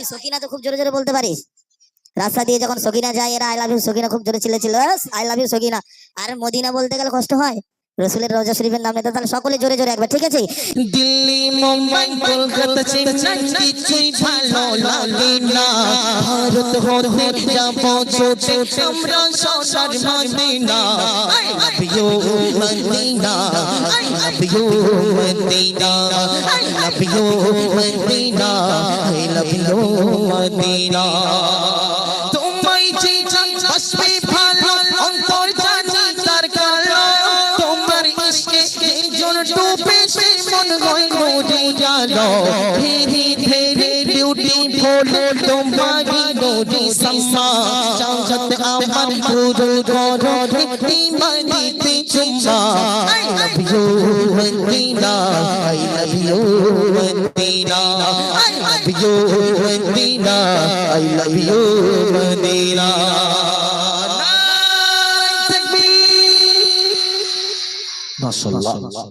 সকিনা তো খুব জোরে জোরে বলতে পারিস। রাস্তা দিয়ে যখন সকিনা যায় এরা আই লাভ ইউ সকিনা খুব জোরে চিল্লেছিল, আই লাভ ইউ সকিনা। আর মদিনা বলতে গেলে কষ্ট হয়, রসুলের রওজা শরীফের নাম নিতে, তাহলে সকলে জোরে জোরে একবার, ঠিক আছে? দিল্লি মুম্বাই কলকাতা চেন্নাই কিছুই ভালো লাগে না, ভারত হতে যাব ছুটে আমরা সোনার Madina. I love you Medina, I love you Medina, I love you Medina, I love you Madina. তোমায় যে বসবে ভালো অন্তর জানি তার কালো, তোমার ইশকে জন ডুবে সে মন হয় নদী জানো। ধীরে ধীরে বিউটিফুল তোমারি নদী সমা, চাঁদ আমার গুরু করো ইমানিতে চুম্মা। I love you Medina, I love you Medina, I love you Medina, I love you Medina. নারে তাকবীর, মাশাআল্লাহ।